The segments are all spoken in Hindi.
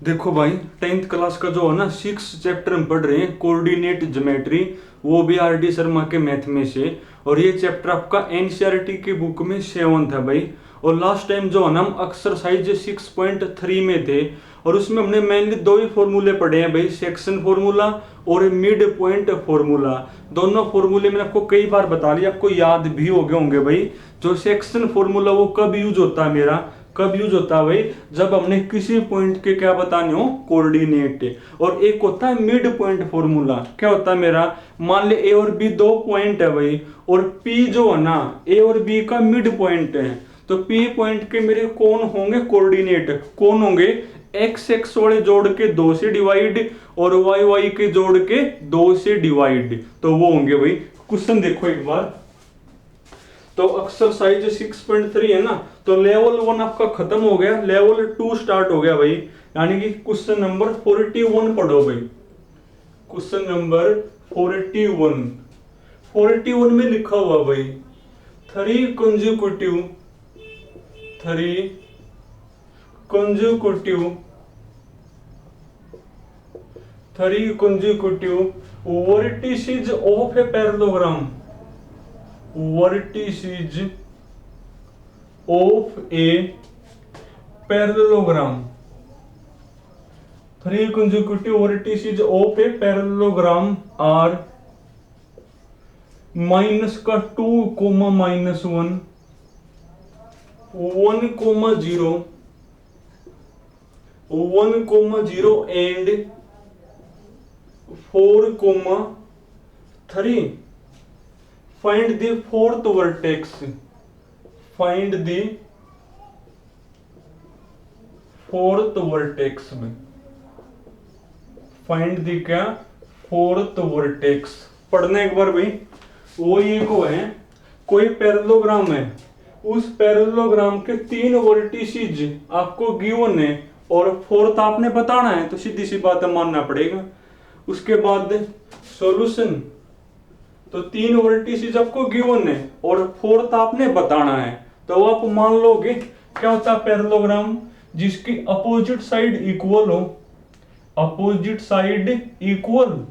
देखो भाई, 10th क्लास का जो है ना 6 चैप्टर हम पढ़ रहे हैं कोऑर्डिनेट ज्योमेट्री, वो भी आर डी शर्मा के मैथ में से। और ये चैप्टर आपका एनसीईआरटी की बुक में 7 था भाई। और लास्ट टाइम जो है ना हम एक्सरसाइज 6.3 में थे, और उसमें हमने मेनली दो ही फॉर्मूले पढ़े हैं भाई, सेक्शन फॉर्मूला और मिड पॉइंट फॉर्मूला। दोनों फॉर्मूले मैंने आपको कई बार बता लिया, आपको याद भी हो गए होंगे भाई। जो सेक्शन फॉर्मूला वो कब यूज होता है मेरा, कब यूज होता है भाई, जब हमने किसी पॉइंट के क्या बताने हो, कोऑर्डिनेट। और एक होता है मिड पॉइंट फॉर्मूला, क्या होता है मेरा, मान ले ए और बी दो पॉइंट है भाई, और पी जो है ना ए और बी का मिड पॉइंट है, तो पी पॉइंट के मेरे कौन होंगे, कोऑर्डिनेट कौन होंगे, एक्स एक्स वाले जोड़ के 2 से डिवाइड और वाई वाई के जोड़ के 2 से डिवाइड, तो वो होंगे भाई। क्वेश्चन देखो एक बार, तो एक्सरसाइज 6.3 है ना, तो लेवल 1 आपका खत्म हो गया, लेवल 2 स्टार्ट हो गया भाई। यानी कि क्वेश्चन नंबर 41 पढ़ो भाई। क्वेश्चन नंबर 41, 41 में लिखा हुआ भाई, 3 consecutive vertices of a parallelogram, vertices of a parallelogram, 3 consecutive vertices of a parallelogram are minus का 2 coma -1 1,0 1,0 and 4,3। Find the fourth vertex. Find the fourth vertex में find the क्या, fourth vertex पढ़ना एक बार भाई। वो ये को है, कोई पैरेललोग्राम है, उस पैरेललोग्राम के 3 वर्टिसेज आपको गिवन है और फोर्थ आपने बताना है, तो सीधी सी बात है मानना पड़ेगा। उसके बाद सॉल्यूशन, तो 3 वर्टिसेस आपको गिवन है और फोर्थ आपने बताना है, तो आप मान लोगे क्या होता है पैरेललोग्राम, जिसकी अपोजिट साइड इक्वल हो, opposite side equal,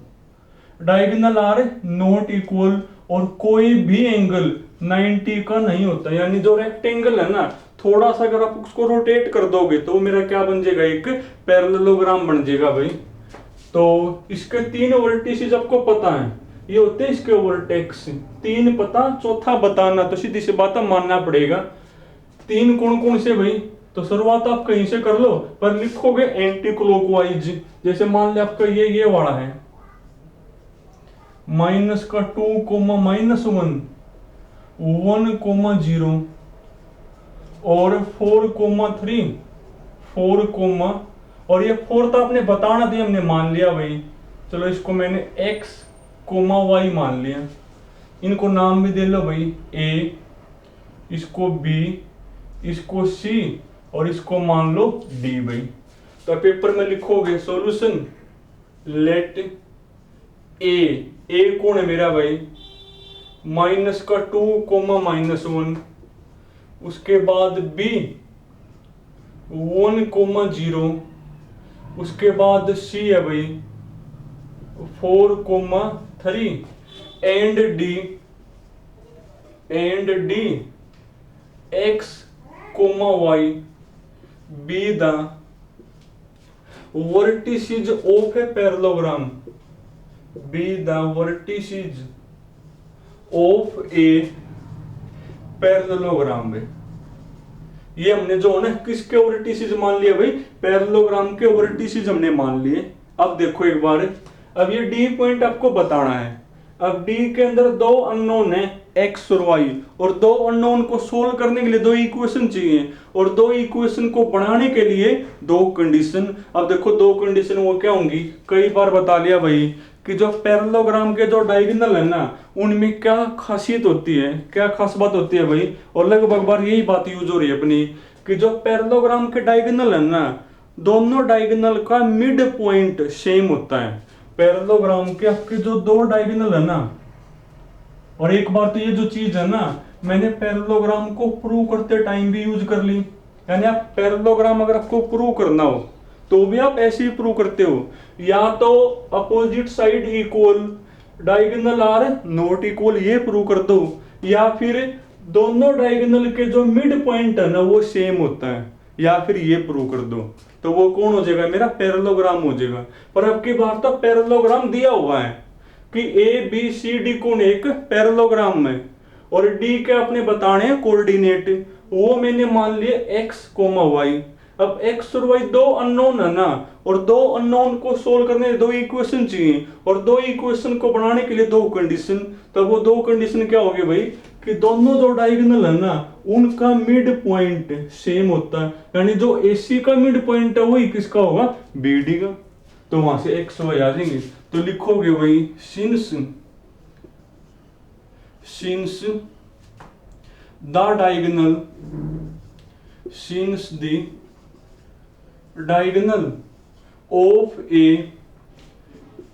diagonal are not equal, और कोई भी एंगल 90 का नहीं होता। यानी जो रेक्टेंगल है ना, थोड़ा सा अगर आप उसको रोटेट कर दोगे तो मेरा क्या बन जाएगा, एक पैरेललोग्राम बन जाएगा भाई। तो इसके 3 वर्टिसेस आपको पता है, ये होते हैं इसके वर्टेक्स, 3 पता, चौथा बताना, तो सीधी सी बात मानना पड़ेगा। 3 कौन कौन से भाई, तो शुरुआत आप कहीं से कर लो, पर लिखोगे एंटी क्लॉकवाइज। जैसे मान ले आपका ये वाला है, माइनस का 2 कोमा -1 1,0 और 4,3 4 कोमा, और ये फोर्थ आपने बताना था, हमने मान लिया भाई। चलो इसको मैंने x कोमा y मान लिया, इनको नाम भी दे लो भाई, a, इसको b, इसको c, और इसको मान लो d भाई। तो पेपर में लिखोगे सॉल्यूशन, लेट a कौन है मेरा भाई, माइनस का 2 कोमा -1, उसके बाद b 1,0, उसके बाद c है भाई 4,3 and d x, y be the vertices of a parallelogram, be the vertices of a parallelogram। ये हमने जो है ना किसके वर्टिसेस मान लिए भाई, पैरेललोग्राम के वर्टिसेस हमने मान लिए। अब देखो एक बार, अब ये डी पॉइंट आपको बताना है। अब डी के अंदर 2 अननोन है, एक्स और वाई, और 2 अननोन को सोल्व करने के लिए 2 इक्वेशन चाहिए, और 2 इक्वेशन को बनाने के लिए 2 कंडीशन। अब देखो 2 कंडीशन वो क्या होंगी, कई बार बता लिया भाई कि जो पैरेललोग्राम के जो डायगोनल है ना, उनमें क्या खासियत होती है, क्या खास बात होती है भाई, और लगभग बार यही बात यूज हो रही है अपनी, कि जो पैरेललोग्राम के डायगोनल है ना, दोनों डायगोनल का मिड पॉइंट सेम होता है। पैरेललोग्राम के आपके जो 2 डायगोनल है ना, और एक बार तो ये जो चीज है ना, मैंने पैरेललोग्राम को प्रूव करते टाइम भी यूज कर ली। यानी आप पैरेललोग्राम अगर आपको प्रूव करना हो तो भी आप ऐसे ही प्रूव करते हो, या तो opposite side equal, diagonal are not equal, ये प्रूव कर दो, या फिर दोनों डायगोनल के जो मिड पॉइंट है ना वो सेम होता है, या फिर ये प्रूव कर दो। तो वो कौन हो जाएगा, मेरा पैरेललोग्राम हो जाएगा। पर अब की बार तो पैरेललोग्राम दिया हुआ है कि ए बी सी डी कोण एक पैरेललोग्राम में, और डी के अपने बताने हैं कोऑर्डिनेट, वो मैंने मान लिया एक्स कोमा वाई। अब एक्स और वाई दो अननोन है ना, और दो अननोन को सोल्व करने दो इक्वेशन चाहिए, और दो इक्वेशन को बनाने के लिए दो कंडीशन। तो वो दो कंडीशन क्या होगी भाई, कि दोनों जो डायगोनल है ना उनका मिड पॉइंट सेम होता है, यानी जो एसी का मिड पॉइंट है वही किसका होगा, बीडी का। तो वहां से एक्स वाई आ जाएंगे, तो लिखोगे वही since the diagonal, since the diagonal of a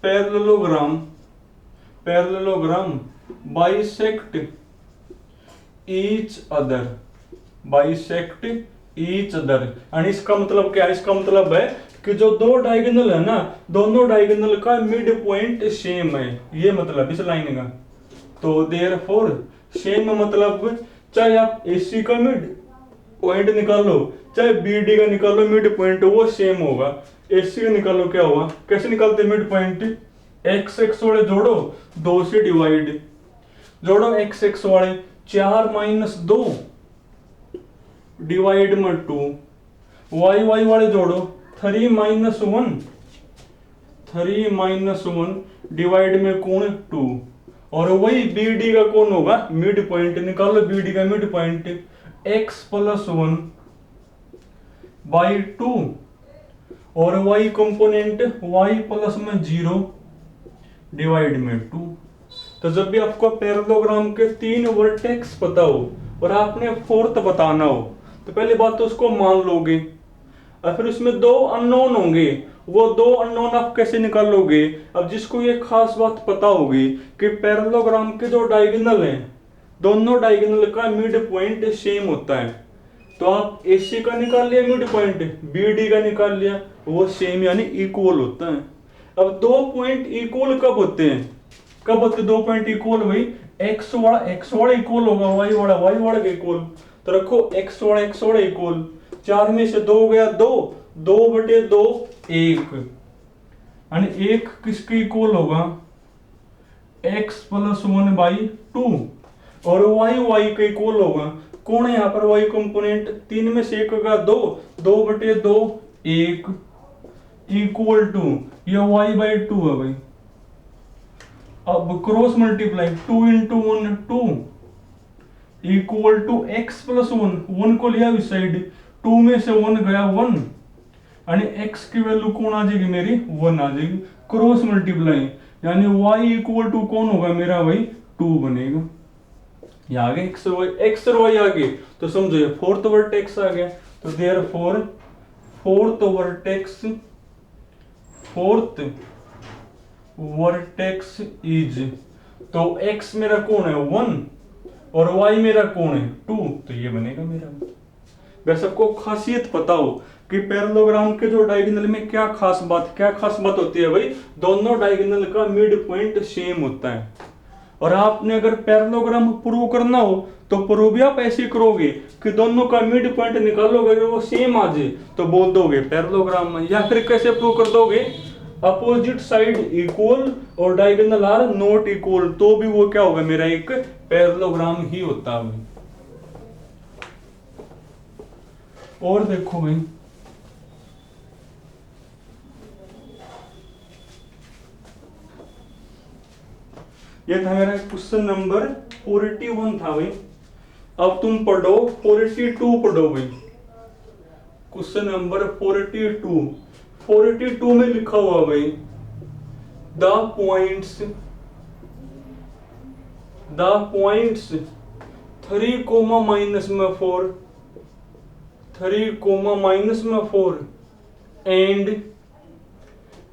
parallelogram bisect each other, और इसका मतलब क्या है, इसका मतलब है कि जो दो डायगोनल है ना, दोनों डायगोनल का मिड पॉइंट सेम है, ये मतलब इस लाइन का। तो देयरफॉर सेम मतलब चाहे आप एसी का मिड पॉइंट निकालो चाहे बीडी का निकालो, मिड पॉइंट वो सेम होगा। एसी का निकालो क्या होगा, कैसे निकालते मिड पॉइंट, एक्स एक्स वाले जोड़ो, 2 से डिवाइड, जोड़ो एक्स एक्स वाले 4 माइनस 2 डिवाइड में 2, वाई वाई वाले जोड़ो 3 माइनस 1 डिवाइड में कौन 2, और वही बीडी का कौन होगा, मिड पॉइंट निकालो, बीडी का mid point x plus 1 by 2, और y कंपोनेंट y प्लस में 0 डिवाइड में 2। तो जब भी आपको पैरेललोग्राम के 3 वर्टेक्स पता हो और आपने फोर्थ बताना हो, तो पहली बात तो उसको मान लोगे, और फिर उसमें 2 अननोन होंगे, वो 2 अननोन आप कैसे निकालोगे। अब जिसको ये खास बात पता होगी कि पैरेललोग्राम के जो डायगोनल हैं, दोनों डायगोनल का मिड पॉइंट सेम होता है, तो आप AC का निकाल लिया मिड पॉइंट, BD का निकाल लिया, वो सेम यानी इक्वल होता है। अब 2 पॉइंट इक्वल कब होते हैं, कब होते 2 पॉइंट इक्वल, भाई x वाला इक्वल होगा y वाला इक्वल। तो रखो x वाला इक्वल, 4 में से 2 गया 2/2 1, यानी 1 किसके इक्वल होगा, x प्लस 1 बाई 2, और y का इक्वल होगा, कौन है यहाँ पर y कंपोनेंट, 3 में से 1 का 2/2 1 इक्वल टू ये y बाई 2 है भाई। अब cross multiply 2 into 1 2 equal to x plus 1 को लिया इस साइड, 2 में से 1 गया 1, यानी x की वैल्यू कौन आ जाएगी मेरी 1 आ जाएगी, क्रॉस मल्टीप्लाई, यानी y इक्वल टू कौन होगा मेरा भाई 2 बनेगा। ये आ गया x और y आ गए, तो समझो ये फोर्थ वर्टेक्स आ गया। तो देयरफॉर फोर्थ वर्टेक्स इज, तो x मेरा कौन है 1 और y मेरा कौन है 2, तो ये बनेगा मेरा। वैसे आपको खासियत पता हो कि पैरेललोग्राम के जो डायगोनल में क्या खास बात होती है भाई, दोनों डायगोनल का मिड पॉइंट सेम होता है। और आपने अगर पैरेललोग्राम प्रूव करना हो तो प्रूव भी आप ऐसे करोगे कि दोनों का मिड पॉइंट निकालोगे, अगर वो सेम आ जाए तो बोल दोगे पैरेललोग्राम में। या फिर कैसे प्रूव कर दोगे, अपोजिट साइड इक्वल और डायगोनल आर नॉट इक्वल, तो भी वो क्या होगा मेरा एक पैरेललोग्राम ही होता है। और देखो भाई ये था मेरा क्वेश्चन नंबर 41 था भाई। अब तुम पढ़ो 42 पढ़ो भाई, क्वेश्चन नंबर 42 में लिखा हुआ भाई, द पॉइंट्स 3 कोमा माइनस में 4 and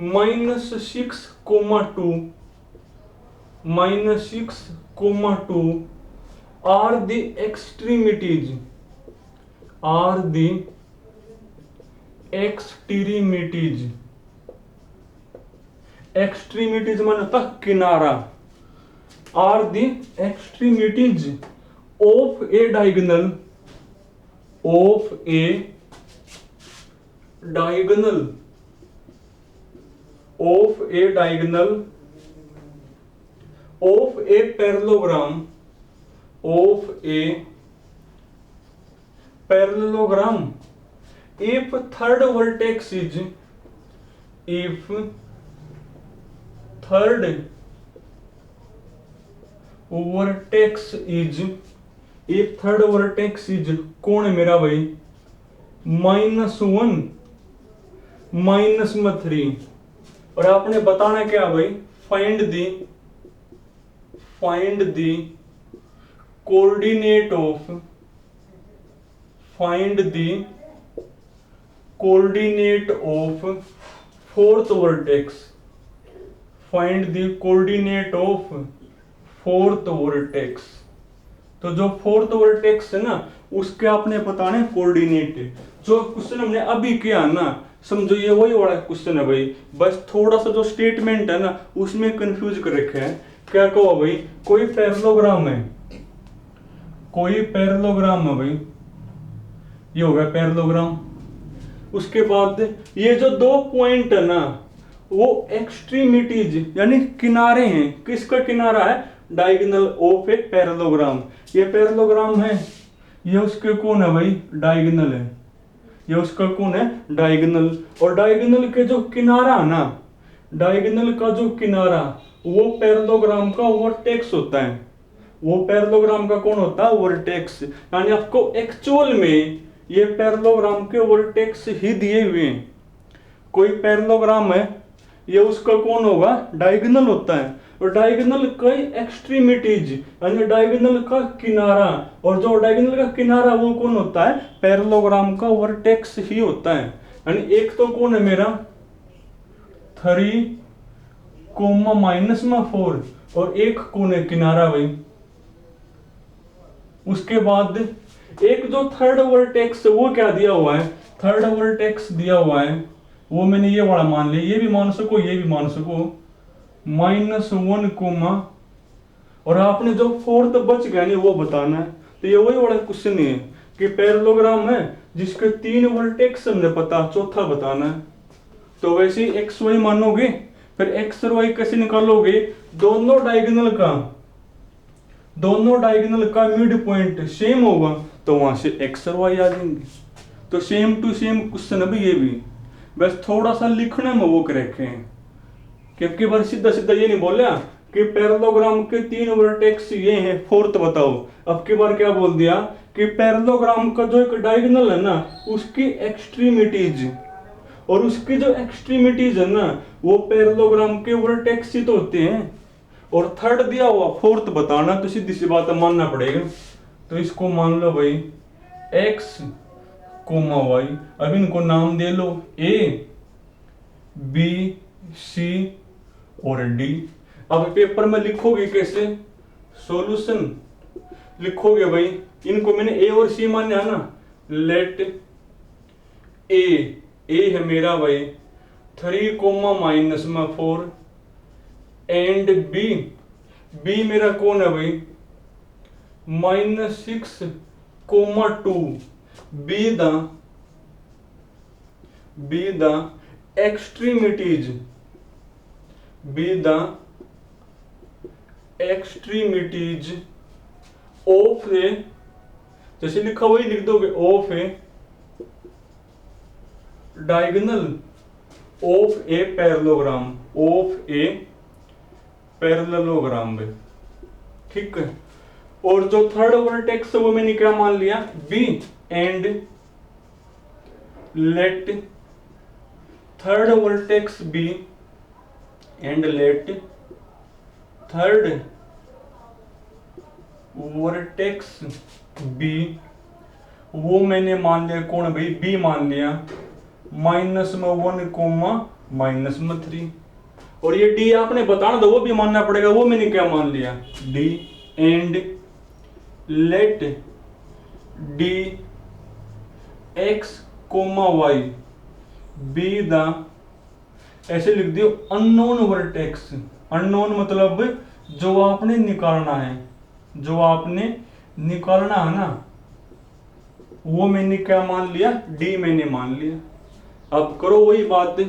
-6,2 are the extremities, extremities माने होता किनारा, are the extremities of a diagonal, of a diagonal, of a diagonal of a parallelogram, of a parallelogram if third vertex is, if third vertex is, if third vertex is कौन है मेरा भाई, -1 -3, और आपने बताना क्या भाई, find the coordinate of, find the coordinate of fourth vertex, find the coordinate of fourth vertex. तो जो फोर्थ वर्टेक्स है ना उसके आपने बताने कोऑर्डिनेट। जो क्वेश्चन हमने अभी किया ना, समझो ये वही वाला क्वेश्चन है भाई, बस थोड़ा सा जो स्टेटमेंट है ना उसमें कंफ्यूज कर रखे हैं। क्या कहो भाई, कोई पैरेललोग्राम है, कोई पैरेललोग्राम है भाई, ये हो गया पैरेललोग्राम। उसके बाद ये जो दो पॉइंट है ना वो एक्सट्रीमिटीज यानी किनारे हैं। किसका किनारा है, डायगोनल ऑफ ए पैरेललोग्राम। ये पैरेललोग्राम है, ये उसके कौन है भाई, डायगोनल है, ये उसका कौन है, डायगोनल। और डायगोनल के जो किनारा है ना, डायगोनल का जो किनारा वो पैरेललोग्राम का वर्टेक्स होता है। वो पैरेललोग्राम का कौन होता है, वर्टेक्स। यानी आपको एक्चुअल में ये पैरेललोग्राम के वर्टेक्स ही दिए हुए हैं। कोई पैरेललोग्राम है, ये उसका कौन होगा, डायगोनल होता है। और डायगोनल कई एक्सट्रीमिटीज यानी डायगोनल का किनारा, और जो डायगोनल का किनारा वो कौन होता है, पैरेललोग्राम का वर्टेक्स ही होता है। यानी एक तो कौन है मेरा 3, -4, और एक कौन है, किनारा भाई। उसके बाद एक जो थर्ड वर्टेक्स वो क्या दिया हुआ है, थर्ड वर्टेक्स दिया हुआ है, वो मैंने ये वाला मान लिया, ये भी मान सको ये भी मान सको, -1, और आपने जो फोर्थ बच गया नहीं वो बताना है। तो ये वही वाला क्वेश्चन है कि पैरेललोग्राम है जिसके 3 वर्टेक्स हमने पता, चौथा बताना है। तो वैसे ही एक्स वाई मानोगे, फिर एक्स और वाई कैसे निकालोगे, दोनों डायगोनल का मिड पॉइंट सेम होगा तो वहां से एक्स और वाई आ जाएंगे। तो सेम टू सेम क्वेश्चन अभी ये भी, बस थोड़ा सा लिखने में वो कर रखे हैं, क्योंकि बार सीधा सीधा ये नहीं बोला कि पैरेललोग्राम के 3 वर्टेक्स ये हैं, फोर्थ बताओ। अब की बार क्या बोल दिया कि पैरेललोग्राम का जो एक डायगोनल है ना उसकी एक्सट्रीमिटीज, और उसकी जो एक्सट्रीमिटीज है ना वो पैरेललोग्राम के वर्टेक्स ही तो होते हैं। और थर्ड दिया हुआ फोर्थ बताना, तो सीधी सी बात मानना पड़ेगा। तो इसको मान लो भाई x, y, अब इनको नाम दे लो a, b, c और d। अब पेपर में लिखोगे कैसे, सॉल्यूशन लिखोगे भाई, इनको मैंने a और c माना है ना, लेट a है मेरा भाई 3, -4 एंड b मेरा कौन है भाई -6, -2, be the extremities, of a, जैसे लिखा हुआ ही लिख दोगे, of a diagonal of a parallelogram, of a parallelogram में, ठीक है। और जो थर्ड वर्टेक्स वो मैंने क्या मान लिया, B, and let third vertex B, and let third vertex B, वो मैंने मान लिया कौन भाई, बी मान लिया, -1, -3। और ये डी आपने बताना था वो भी मानना पड़ेगा, वो मैंने क्या मान लिया, D, and let D x, y be the, ऐसे लिख दियो अननोन वर्टेक्स। अननोन मतलब जो आपने निकालना है, जो आपने निकालना है ना, वो मैंने क्या मान लिया, डी मैंने मान लिया। अब करो वही बात,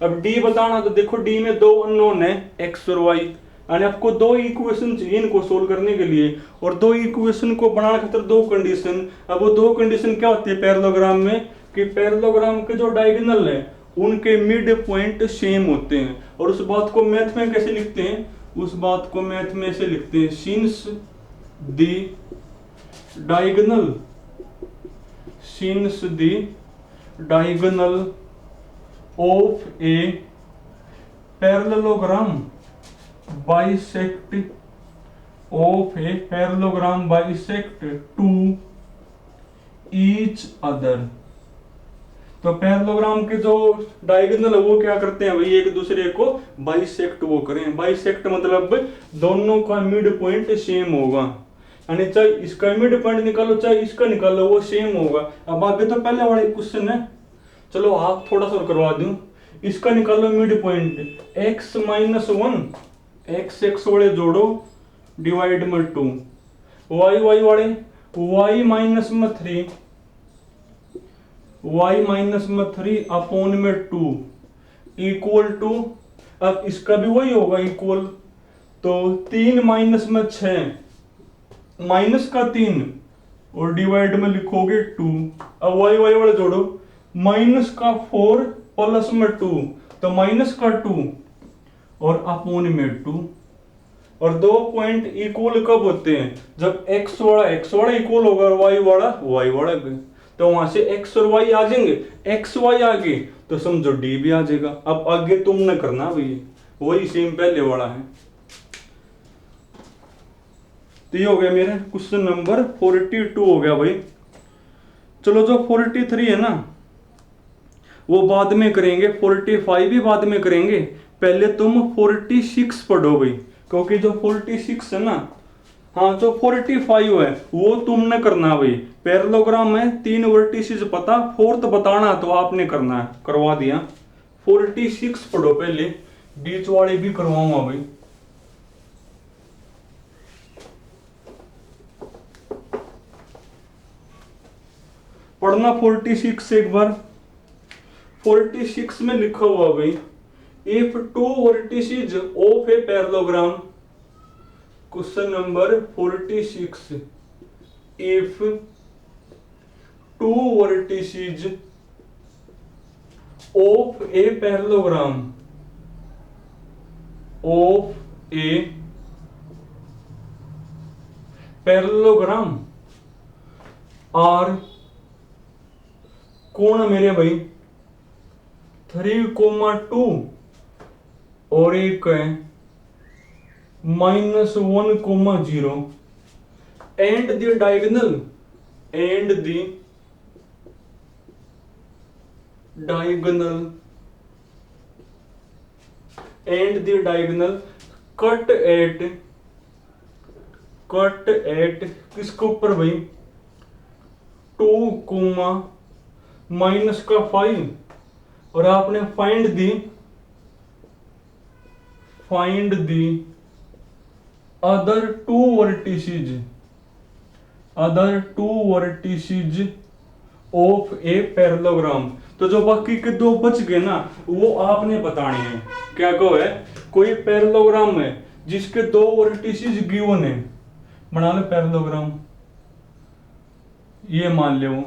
अब डी बताना, तो देखो डी में दो अननोन है एक्स और वाई, यानी आपको दो इक्वेशन चाहिए इनको सोल्व करने के लिए, और दो इक्वेशन को बनाने खातिर दो कंडीशन। अब वो दो कंडीशन क्या होती है पैरेललोग्राम में, कि पैरेललोग्राम के जो डायगोनल है उनके मिड पॉइंट सेम होते हैं। और उस बात को मैथ में कैसे लिखते हैं, उस बात को मैथ में ऐसे लिखते हैं, since the diagonal, since the diagonal of a parallelogram bisect of a parallelogram bisect to each other. तो पैरेललोग्राम के जो डायगोनल है वो क्या करते हैं भाई, एक दूसरे को बाइसेक्ट वो करें। बाइसेक्ट मतलब दोनों का मिड पॉइंट सेम होगा, यानी चाहे इसका मिड पॉइंट निकालो चाहे इसका निकालो वो सेम होगा। अब आगे तो पहले वाले क्वेश्चन है, चलो आप थोड़ा सा करवा दूं, इसका निकालो mid point x minus 1, x x वाले जोड़ो डिवाइड में 2, y y वाले y माइनस में 3, y माइनस में 3 अपॉन में 2 इक्वल टू, अब इसका भी वही होगा इक्वल, तो 3 माइनस में 6 माइनस का 3 और डिवाइड में लिखोगे 2। अब y y वाले जोड़ो, माइनस का 4 प्लस में 2 तो माइनस का 2 और अपॉन में 2। और दो पॉइंट इक्वल कब होते हैं, जब x वाला इक्वल होगा और y वाला तो वहां से x और y आ जाएंगे, x y आ गए तो समझो d भी आ जाएगा। अब आगे तुम न करना भाई, वही सेम पहले वाला है। तो ये हो गया मेरा क्वेश्चन नंबर 42 हो गया भाई। चलो जो 43 है ना वो बाद में करेंगे, 45 भी बाद में करेंगे, पहले तुम 46 पढ़ो भाई, क्योंकि जो 46 है ना, हाँ जो 45 है वो तुमने करना भाई। पैरेललोग्राम में 3 वर्टिसेस पता, फोर्थ बताना तो आपने करना है, करवा दिया। 46 पढ़ो पहले, बीच वाले भी करवाऊंगा भाई। पढ़ना 46 एक बार। 46 में लिखा हुआ भाई, if two vertices of a parallelogram, question number 46, if two vertices of a parallelogram are, कौन मेरे भाई 3,2 और एक है -1,0 and the diagonal cut at किसके ऊपर भाई 2, माइनस का 5 और आपने find the other two vertices of a parallelogram. तो जो बाकी के दो बच गए ना वो आपने बताने हैं। क्या कहो है, कोई पैरेललोग्राम है जिसके दो वर्टिसेस गिवन है, बना लो पैरेललोग्राम, ये मान ले वो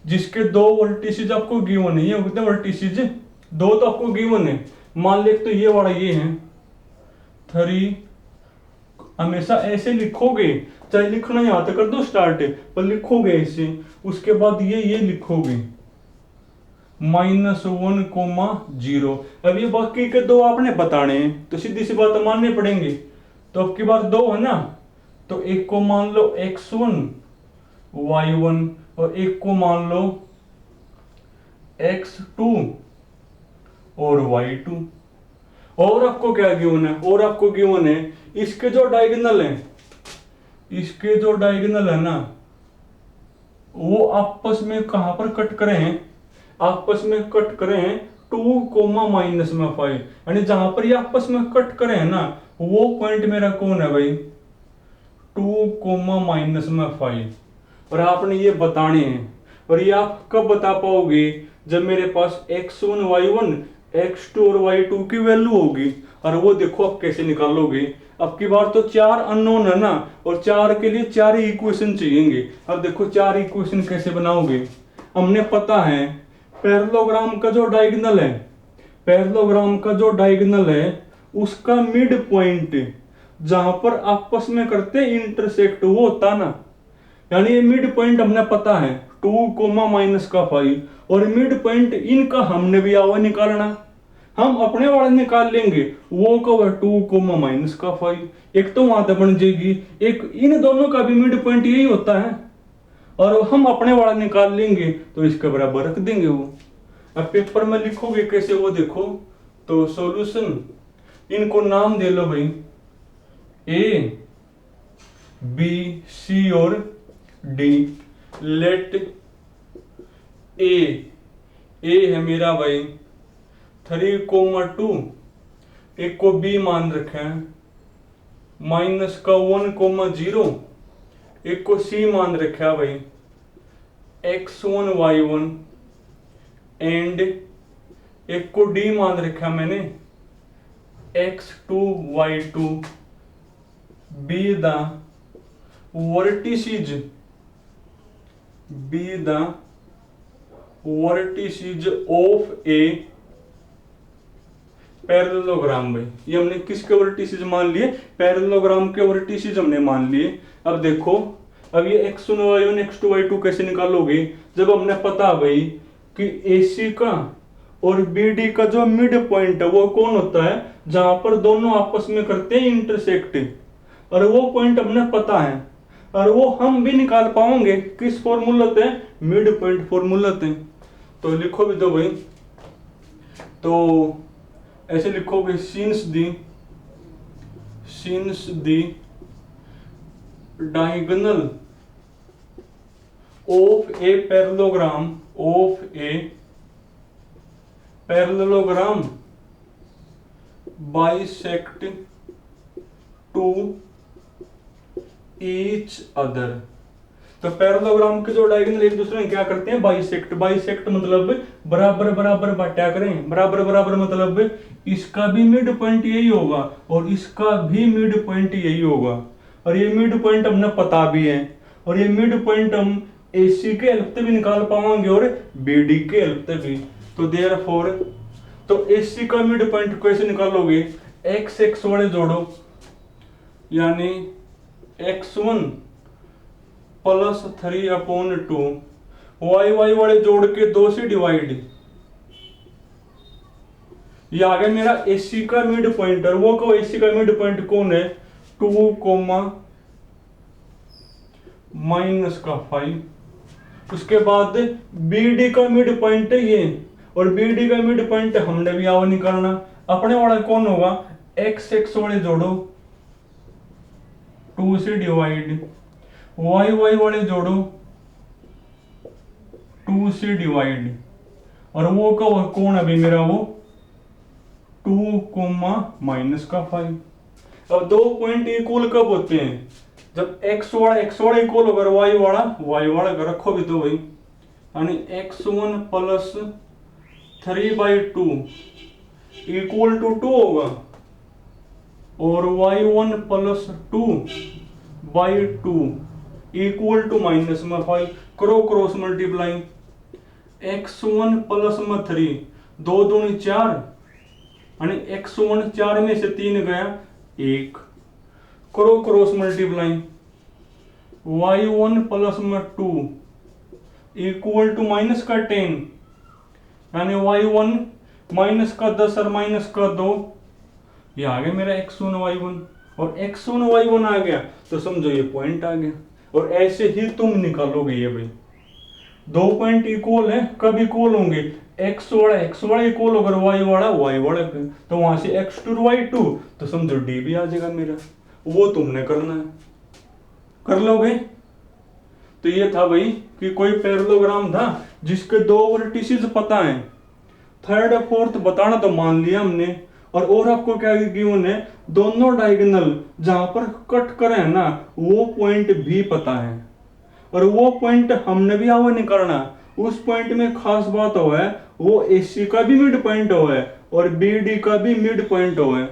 जिसके दो वर्टिसेस आपको गिवन है, ये कितने वर्टिसेस, दो तो आपको गिवन है, मान ले तो ये वाला ये है 3, हमेशा ऐसे लिखोगे, चाहे लिखना यहाँ तक कर दो स्टार्ट पर लिखोगे ऐसे, उसके बाद ये लिखोगे -1,0। अब ये बाकी के दो आपने बताने हैं तो सीधी सी बात मानने पड़ेंगे। तो अब की बार दो है ना, तो एक को मान लो x1 y1 और एक को मान लो x2 और y2। और आपको क्या गिवन है, और आपको गिवन है इसके जो डायगोनल है ना वो आपस में कहां पर कट करें, आपस में कट करें 2 कोमा माइनस में 5, यानी जहां पर ये आपस में कट करे है ना वो पॉइंट मेरा कौन है भाई 2 कोमा माइनस में 5। और आपने ये बताने हैं, और ये आप कब बता पाओगे जब मेरे पास x1 y1 x2 और y2 की वैल्यू होगी। और वो देखो आप कैसे निकालोगे, अब की बार तो 4 अननोन है ना, और 4 के लिए 4 ही इक्वेशन चाहिए। अब देखो 4 इक्वेशन कैसे बनाओगे, हमने पता है पैरेललोग्राम का जो डायगोनल है, पैरेललोग्राम का जो डायगोनल है उसका मिड पॉइंट जहां पर आपस में करते इंटरसेक्ट वो होता ना, यानी ये मिड पॉइंट हमने पता है 2 कोमा माइनस का 5, और मिड पॉइंट इनका हमने भी आवा निकालना, हम अपने वाला निकाल लेंगे वो कब है 2 कोमा माइनस का 5। एक तो वहां तक बन जाएगी, एक इन दोनों का भी मिड पॉइंट यही होता है, और हम अपने वाला निकाल लेंगे तो इसके बराबर रख देंगे वो। अब पेपर में लिखोगे कैसे वो देखो, तो सॉल्यूशन इनको नाम दे लो भाई ए बी सी और डी। लेट ए है मेरा भाई 3,2, एक को बी मान रखे हैं, माइनस का 1,0, एक को सी मान रखा है भाई x1 y1, एंड एक को डी मान रखा मैंने x2 y2। Be the vertices of a parallelogram. भाई ये हमने किसके वर्टिसेज मान लिए, पैरेललोग्राम के वर्टिसेज हमने मान लिए। अब देखो अब ये x1 y1 x2 y2 कैसे निकालोगे, जब हमने पता भाई कि AC का और BD का जो मिड पॉइंट है वो कौन होता है जहां पर दोनों आपस में करते हैं इंटरसेक्ट, और वो पॉइंट हमने पता है, और वो हम भी निकाल पाएंगे किस फॉर्मूला से, मिड पॉइंट फॉर्मूला से। तो लिखो भी दो भाई, तो ऐसे लिखोगे since the diagonal of a parallelogram bisect to each other. तो पैरेललोग्राम के जो डायगोनल एक दूसरे में क्या करते हैं, बाइसेक्ट मतलब बराबर बराबर बांटा करें, बराबर बराबर मतलब इसका भी मिड पॉइंट यही होगा और इसका भी मिड पॉइंट यही होगा, और ये मिड पॉइंट हमने पता भी है, और ये मिड पॉइंट हम AC के हेल्प से भी निकाल पाएंगे और BD के हेल्प से भी। तो देयरफॉर तो AC का मिड पॉइंट कैसे निकालोगे, x वाले जोड़ो, यानी x1 प्लस 3/2, y वाले जोड़ के 2 से डिवाइड, ये आ गया मेरा AC का मिड पॉइंट। और वो को AC का मिड पॉइंट कौन है 2 कोमा माइनस का 5। उसके बाद BD का मिड पॉइंट है ये, और BD का मिड पॉइंट हमने भी आओ निकालना, अपने वाला कौन होगा x वाले जोड़ो 2 से डिवाइड, y वाले जोड़ो 2 से डिवाइड, और वो का कौन अभी मेरा वो 2 कोमा माइनस का 5। अब दो पॉइंट इक्वल कब होते हैं, जब x वाला इक्वल होगा y वाला रखो भी तो भाई, यानी x1 प्लस 3/2 इक्वल टू 2 होगा, और y1 plus 2/2 equal to minus में 5। करो क्रॉस मल्टीप्लाई, x1 प्लस में 3, 2 दूनी 4, यानी x1 4 में से 3 गया 1, करो क्रॉस मल्टीप्लाई, y1 प्लस में 2 इक्वल टू माइनस का 10, यानी y1 माइनस का 10 और माइनस का 2, ये आ गया मेरा x1 y1, और x1 y1 आ गया तो समझो ये पॉइंट आ गया। और ऐसे ही तुम निकालोगे ये भाई, दो पॉइंट इक्वल है, कब इक्वल होंगे, x वाला इक्वल होगा y वाला, तो वहां से x2 y2, तो समझो d भी आ जाएगा मेरा, वो तुमने करना है, कर लोगे। तो ये था भाई कि कोई पैरेललोग्राम था जिसके दो वर्टिसेस पता है, थर्ड फोर्थ बताना तो मान लिया हमने। और आपको क्या गिवन है, दोनों डायगोनल जहां पर कट करे है ना वो पॉइंट भी पता है, और वो पॉइंट हमने भी आवा निकालना। उस पॉइंट में खास बात हो है वो एसी का भी मिड पॉइंट हो है और बीडी का भी मिड पॉइंट हो है।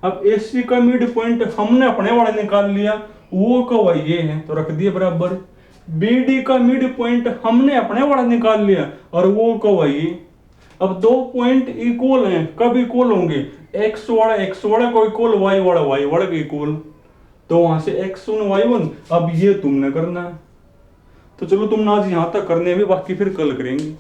अब एसी का मिड पॉइंट हमने अपने वाला निकाल लिया, वो कवा ये है तो रख दिया बराबर। बीडी का मिड पॉइंट हमने अपने वाला निकाल लिया और वो कवा ये। अब दो पॉइंट इक्वल हैं, कब इक्वल होंगे, एक्स वाला को इक्वल वाई वाला के इक्वल, तो वहां से x1 y1। अब ये तुमने करना है, तो चलो तुमने आज यहां तक करने भी, बाकी फिर कल करेंगे।